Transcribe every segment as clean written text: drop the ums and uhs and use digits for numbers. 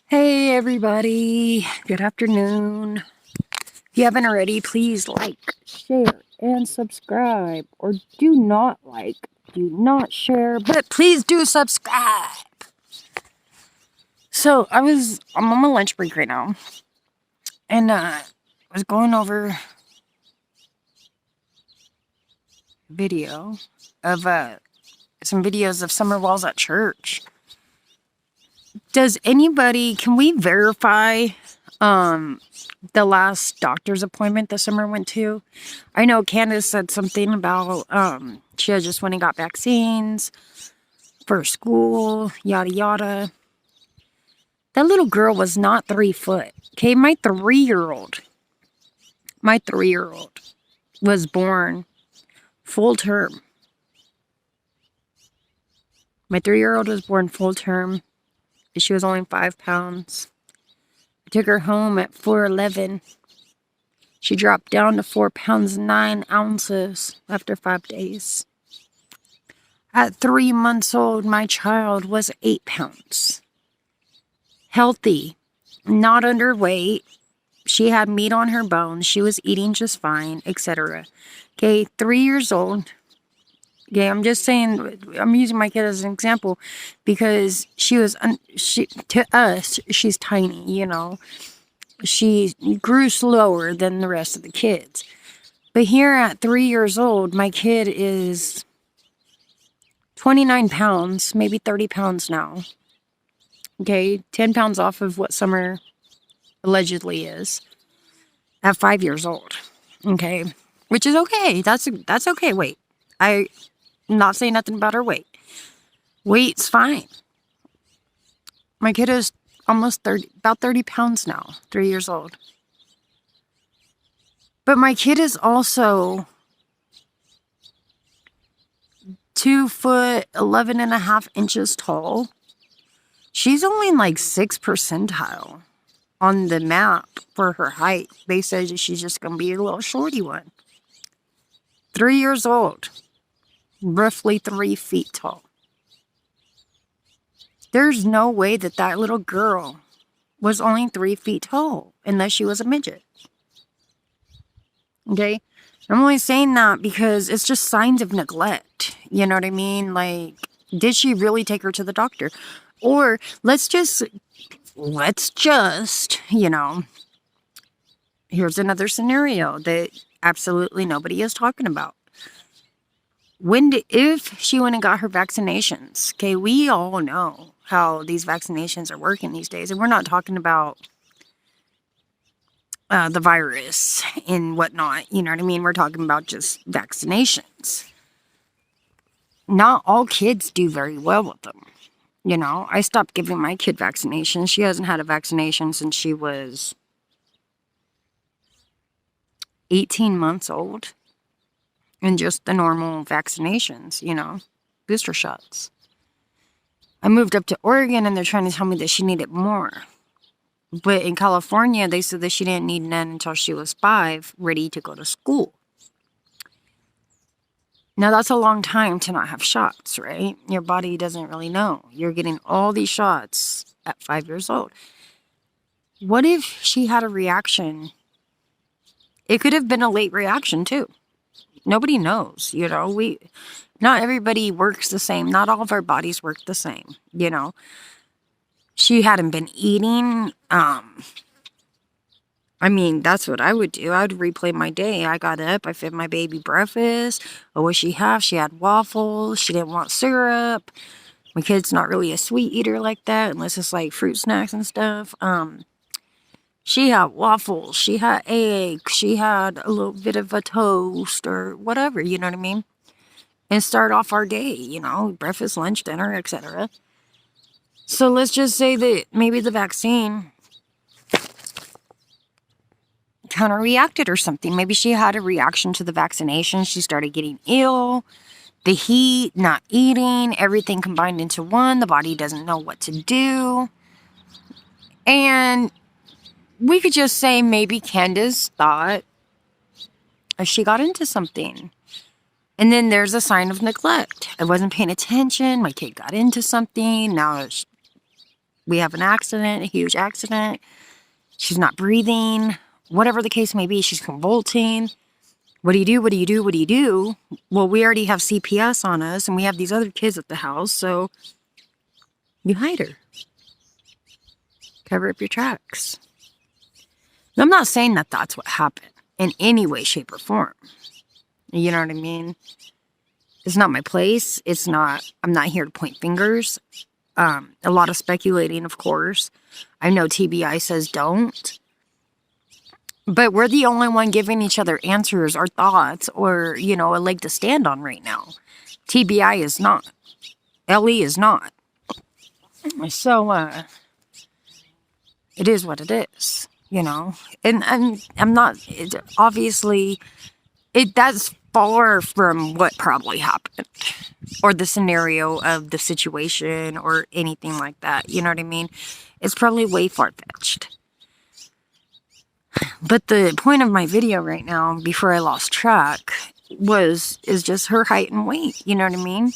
Hey everybody, good afternoon. If you haven't already, please like, share, and subscribe. Or do not like, do not share, but please do subscribe. So I'm on my lunch break right now. And I was going over video of some videos of summer walls at church. Can we verify the last doctor's appointment the summer went to? I know Candace said something about she had just went and got vaccines for school, yada yada. That little girl was not 3 foot. Okay, my 3-year-old was born full term. My 3-year-old was born full term. She was only 5 pounds. I took her home at 4'11". She dropped down to 4 pounds 9 ounces after 5 days. At 3 months old, my child was 8 pounds. Healthy, not underweight. She had meat on her bones. She was eating just fine, etc. Okay, 3 years old. Okay, I'm just saying, I'm using my kid as an example because to us, she's tiny, you know. She grew slower than the rest of the kids. But here at 3 years old, my kid is 29 pounds, maybe 30 pounds now. Okay, 10 pounds off of what Summer allegedly is at 5 years old. Okay, which is okay. That's okay. Wait, I'm not saying nothing about her weight. Weight's fine. My kid is about 30 pounds now, 3 years old. But my kid is also 2 foot 11 and a half inches tall. She's only like 6th percentile on the map for her height. They said she's just gonna be a little shorty one. 3 years old, roughly 3 feet tall. There's no way that little girl was only 3 feet tall unless she was a midget. Okay? I'm only saying that because it's just signs of neglect. You know what I mean? Like, did she really take her to the doctor? Or let's just, you know, here's another scenario that absolutely nobody is talking about. If she went and got her vaccinations, okay, we all know how these vaccinations are working these days. And we're not talking about the virus and whatnot, you know what I mean? We're talking about just vaccinations. Not all kids do very well with them. You know, I stopped giving my kid vaccinations. She hasn't had a vaccination since she was 18 months old. And just the normal vaccinations, you know, booster shots. I moved up to Oregon and they're trying to tell me that she needed more. But in California, they said that she didn't need none until she was 5, ready to go to school. Now, that's a long time to not have shots, right? Your body doesn't really know. You're getting all these shots at 5 years old. What if she had a reaction? It could have been a late reaction, too. Nobody knows, you know. Not everybody works the same. Not all of our bodies work the same, you know. She hadn't been eating. I mean, that's what I would do. I would replay my day. I got up, I fed my baby breakfast. What would she have? She had waffles. She didn't want syrup. My kid's not really a sweet eater like that, unless it's like fruit snacks and stuff. She had waffles. She had eggs. She had a little bit of a toast or whatever, you know what I mean? And start off our day, you know, breakfast, lunch, dinner, etc. So let's just say that maybe the vaccine counter-reacted or something. Maybe she had a reaction to the vaccination. She started getting ill. The heat, not eating, everything combined into one. The body doesn't know what to do. And we could just say maybe Candace thought she got into something. And then there's a sign of neglect. I wasn't paying attention. My kid got into something. Now we have an accident, a huge accident. She's not breathing. Whatever the case may be, she's convulsing. What do you do? What do you do? What do you do? Well, we already have CPS on us, and we have these other kids at the house, so you hide her. Cover up your tracks. And I'm not saying that that's what happened in any way, shape, or form. You know what I mean? It's not my place. I'm not here to point fingers. A lot of speculating, of course. I know TBI says don't. But we're the only one giving each other answers or thoughts or, a leg to stand on right now. TBI is not. LE is not. So, it is what it is, And I'm not, obviously, that's far from what probably happened. Or the scenario of the situation or anything like that. You know what I mean? It's probably way far-fetched. But the point of my video right now, before I lost track, is just her height and weight. You know what I mean?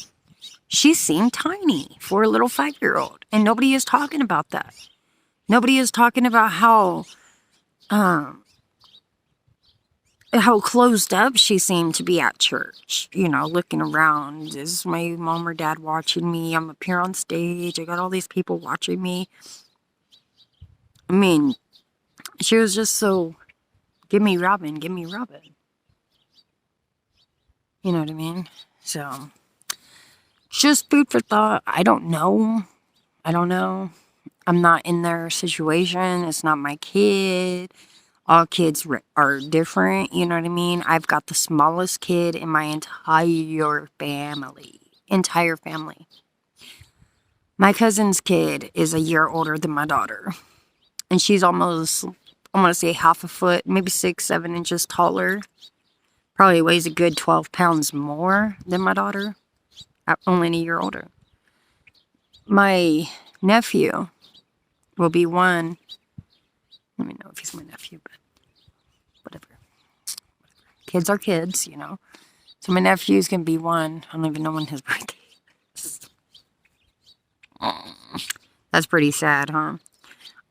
She seemed tiny for a little 5-year-old. And nobody is talking about that. Nobody is talking about how closed up she seemed to be at church. Looking around. Is my mom or dad watching me? I'm up here on stage. I got all these people watching me. I mean, she was just so, give me Robin, give me Robin. You know what I mean? So, just food for thought. I don't know. I'm not in their situation. It's not my kid. All kids are different. You know what I mean? I've got the smallest kid in my entire family. My cousin's kid is a year older than my daughter. And she's almost, I want to say half a foot, maybe 6, 7 inches taller. Probably weighs a good 12 pounds more than my daughter. Only a year older. My nephew will be 1. Let me know if he's my nephew, but whatever. Kids are kids, So my nephew's going to be 1. I don't even know when his birthday is. That's pretty sad, huh?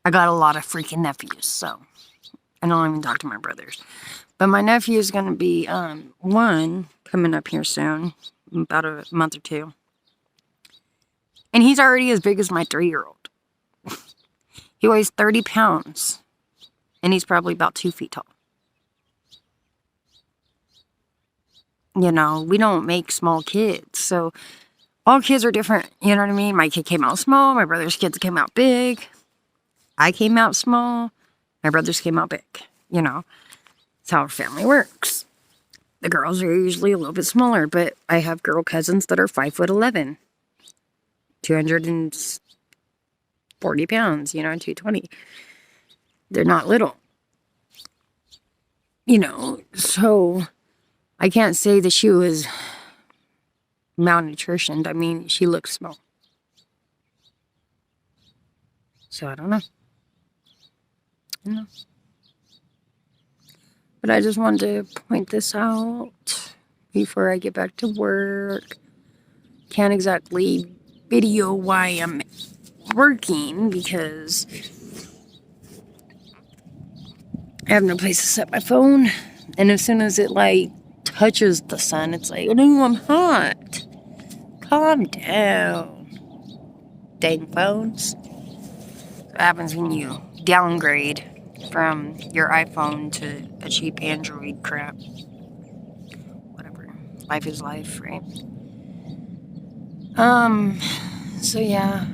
I got a lot of freaking nephews, so I don't even talk to my brothers. But my nephew is going to be 1 coming up here soon, about a month or 2. And he's already as big as my 3-year-old. He weighs 30 pounds, and he's probably about 2 feet tall. We don't make small kids, so all kids are different, you know what I mean? My kid came out small, my brother's kids came out big. I came out small, my brothers came out big, That's how our family works. The girls are usually a little bit smaller, but I have girl cousins that are 5'11", 240 pounds, 220. They're not little. So I can't say that she was malnutritioned. I mean, she looks small. So I don't know. But I just wanted to point this out before I get back to work. Can't exactly video why I'm working because I have no place to set my phone. And as soon as it touches the sun, it's like, oh, I'm hot. Calm down. Dang phones. What happens when you downgrade from your iPhone to a cheap Android crap? Whatever. Life is life, right? So yeah.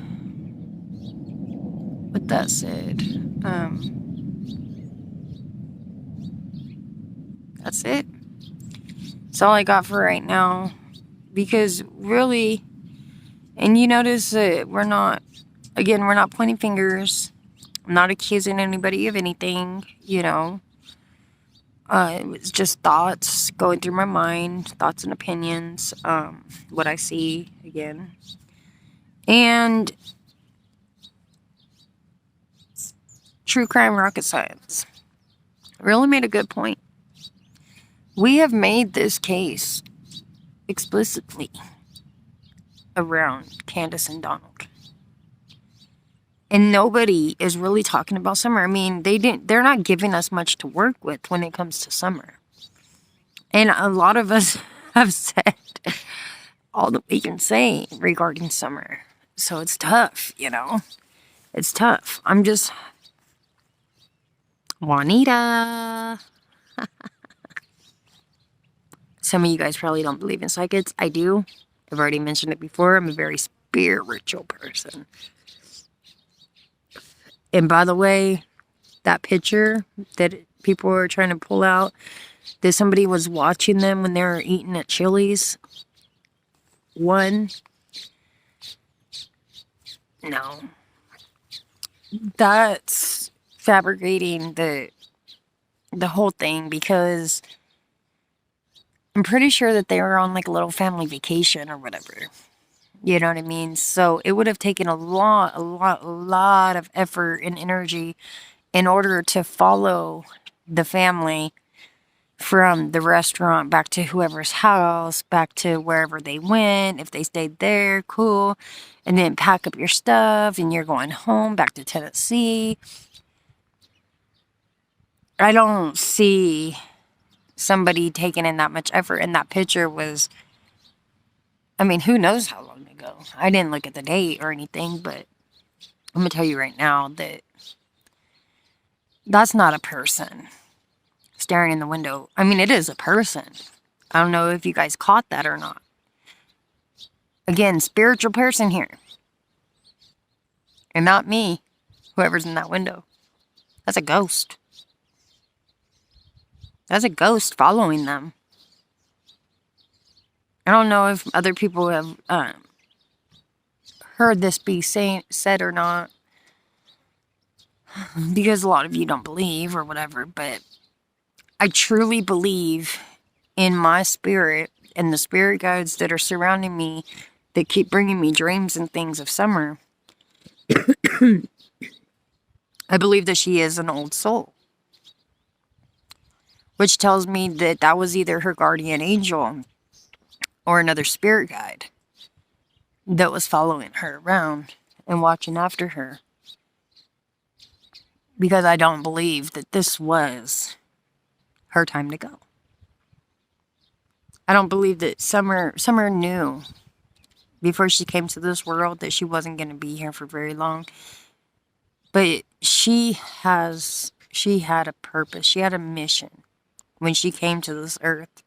With that said, that's it. That's all I got for right now. Because really, and you notice that we're not pointing fingers. I'm not accusing anybody of anything, It was just thoughts going through my mind, thoughts and opinions, what I see, again. And True Crime Rocket Science really made a good point. We have made this case explicitly around Candace and Donald. And nobody is really talking about summer. I mean, they're not giving us much to work with when it comes to summer. And a lot of us have said all that we can say regarding summer. So it's tough, you know? It's tough. I'm just... Juanita. Some of you guys probably don't believe in psychics. I do. I've already mentioned it before. I'm a very spiritual person. And by the way, that picture that people were trying to pull out, that somebody was watching them when they were eating at Chili's. One, no. That's fabricating the whole thing, because I'm pretty sure that they were on like a little family vacation or whatever. You know what I mean? So it would have taken a lot of effort and energy in order to follow the family from the restaurant back to whoever's house, back to wherever they went. If they stayed there, cool. And then pack up your stuff and you're going home back to Tennessee. I don't see somebody taking in that much effort. And that picture was, I mean, who knows how long ago. I didn't look at the date or anything, but I'm going to tell you right now that that's not a person staring in the window. I mean, it is a person. I don't know if you guys caught that or not. Again, spiritual person here. And not me, whoever's in that window. That's a ghost. That's a ghost following them. I don't know if other people have heard this be said or not, because a lot of you don't believe or whatever, but I truly believe in my spirit and the spirit guides that are surrounding me that keep bringing me dreams and things of summer. I believe that she is an old soul, which tells me that that was either her guardian angel or another spirit guide that was following her around and watching after her. Because I don't believe that this was her time to go. I don't believe that Summer knew before she came to this world that she wasn't going to be here for very long. But she had a purpose. She had a mission when she came to this earth.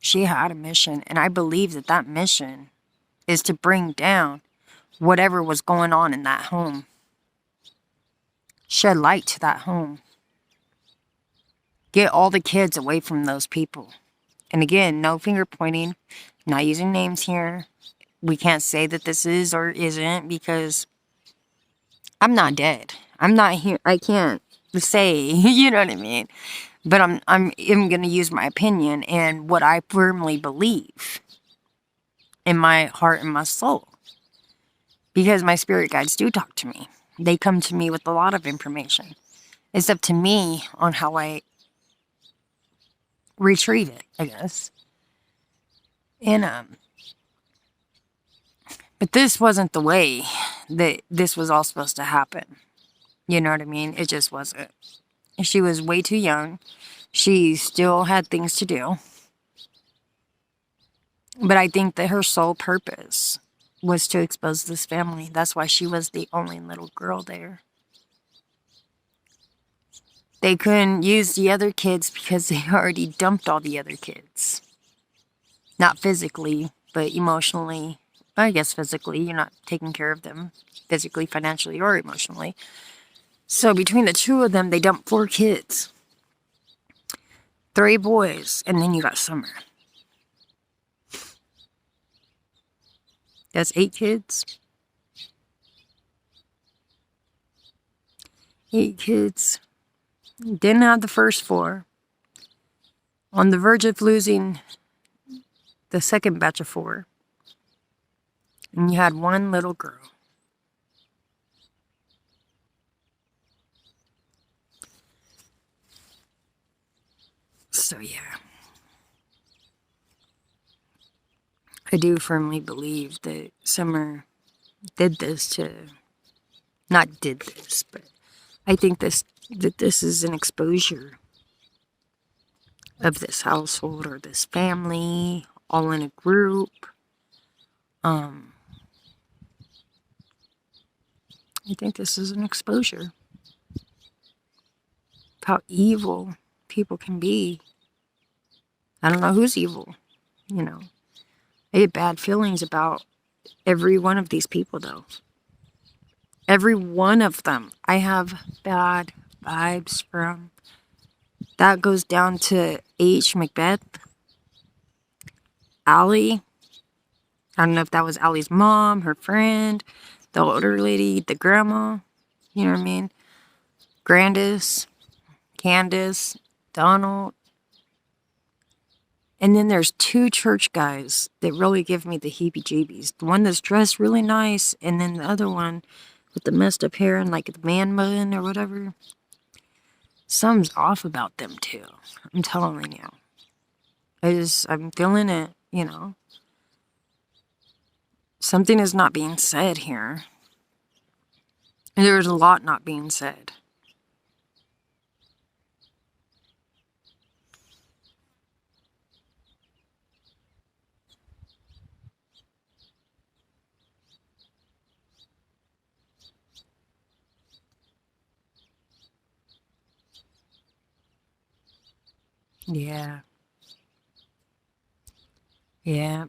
She had a mission, and I believe that that mission is to bring down whatever was going on in that home. Shed light to that home. Get all the kids away from those people. And again, no finger pointing, not using names here. We can't say that this is or isn't, because I'm not dead. I'm not here. I can't say, you know what I mean? But I'm going to use my opinion and what I firmly believe in my heart and my soul. Because my spirit guides do talk to me. They come to me with a lot of information. It's up to me on how I retrieve it, I guess. And, but this wasn't the way that this was all supposed to happen. You know what I mean? It just wasn't. She was way too young. She still had things to do. But I think that her sole purpose was to expose this family. That's why she was the only little girl there. They couldn't use the other kids because they already dumped all the other kids. Not physically, but emotionally. I guess physically, you're not taking care of them. Physically, financially, or emotionally. So between the two of them, they dumped 4 kids. 3 boys, and then you got Summer. That's 8 kids. 8 kids. Didn't have the first 4. On the verge of losing the second batch of 4. And you had 1 little girl. So yeah. I do firmly believe that Summer did this to Not did this, but I think that this is an exposure of this household or this family, all in a group. I think this is an exposure of how evil people can be. I don't know who's evil, you know. I get bad feelings about every one of these people, though. Every one of them. I have bad vibes from. That goes down to H. Macbeth, Allie. I don't know if that was Allie's mom, her friend, the older lady, the grandma. You know what I mean? Grandis, Candace, Donald. And then there's two church guys that really give me the heebie-jeebies. The one that's dressed really nice, and then the other one with the messed up hair and like the man bun or whatever. Something's off about them too. I'm telling you. I'm feeling it, you know. Something is not being said here. And there's a lot not being said. Yeah. Yeah.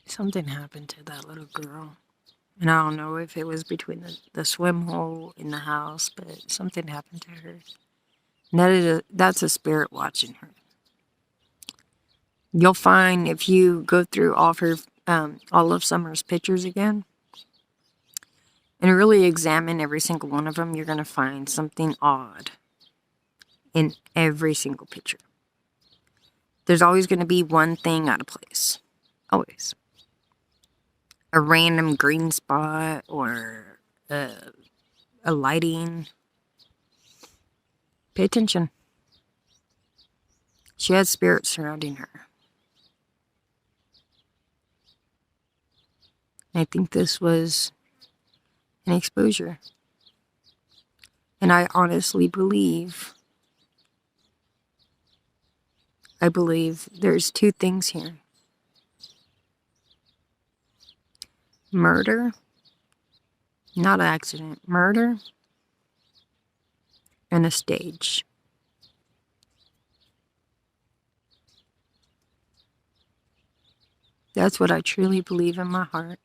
Something happened to that little girl. And I don't know if it was between the swim hole in the house, but something happened to her. And that's a spirit watching her. You'll find if you go through all of Summer's pictures again, and really examine every single one of them, you're going to find something odd in every single picture. There's always going to be one thing out of place. Always. A random green spot or a lighting. Pay attention. She had spirits surrounding her. I think this was an exposure. And I honestly I believe there's two things here. Murder, not accident, murder, and a stage. That's what I truly believe in my heart.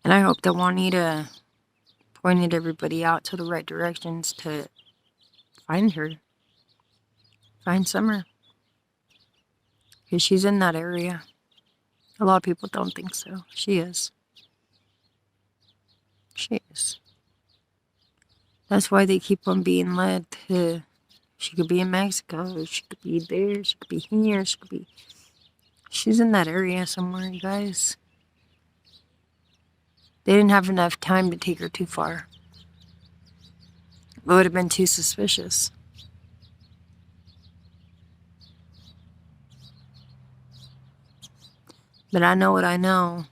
And I hope that Juanita pointed everybody out to the right directions to find her. Find Summer. Because she's in that area. A lot of people don't think so. She is. She is. That's why they keep on being led to... She could be in Mexico. She could be there. She could be here. She could be... She's in that area somewhere, you guys. They didn't have enough time to take her too far. It would have been too suspicious. But I know what I know.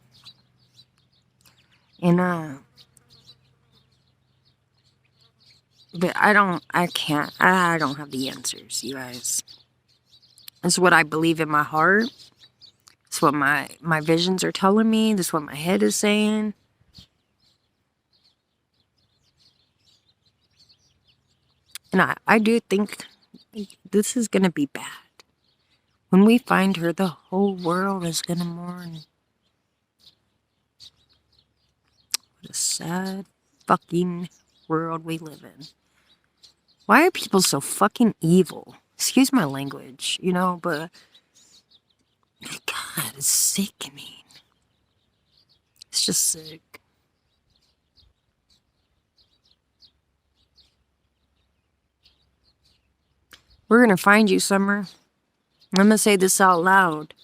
And, but I don't have the answers, you guys. It's what I believe in my heart. It's what my visions are telling me. This is what my head is saying. And I do think this is going to be bad. When we find her, the whole world is going to mourn. What a sad fucking world we live in. Why are people so fucking evil? Excuse my language, you know, but God, it's sickening. It's just sick. We're gonna find you, Summer. I'm gonna say this out loud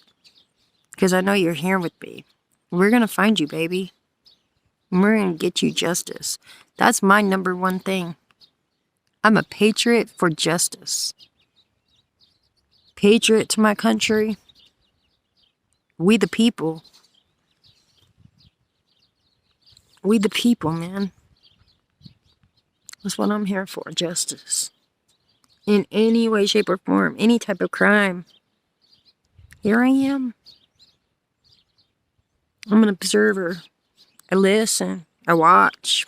because I know you're here with me. We're gonna find you, baby. And we're gonna get you justice. That's my number one thing. I'm a patriot for justice. Patriot to my country. We the people. We the people, man. That's what I'm here for, justice. In any way, shape, or form, any type of crime. Here I am. I'm an observer. I listen. I watch.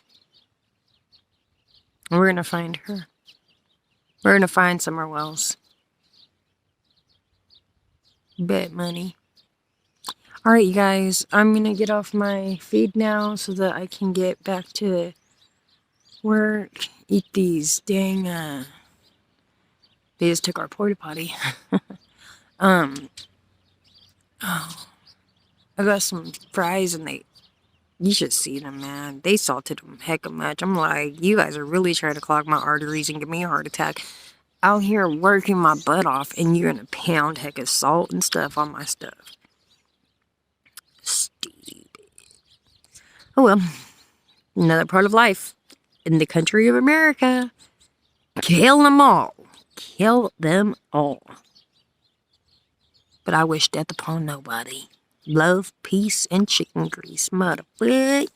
And we're gonna find her. We're gonna find Summer Wells. Bet money. Alright, you guys. I'm gonna get off my feed now so that I can get back to work. Eat these dang, they just took our porta potty. Oh, I got some fries and you should see them, man. They salted them hecka much. I'm like, you guys are really trying to clog my arteries and give me a heart attack. Out here working my butt off and you're gonna pound hecka salt and stuff on my stuff. Stupid. Oh well. Another part of life. In the country of America. Kill them all. Kill them all. But I wish death upon nobody. Love, peace, and chicken grease, motherfucker.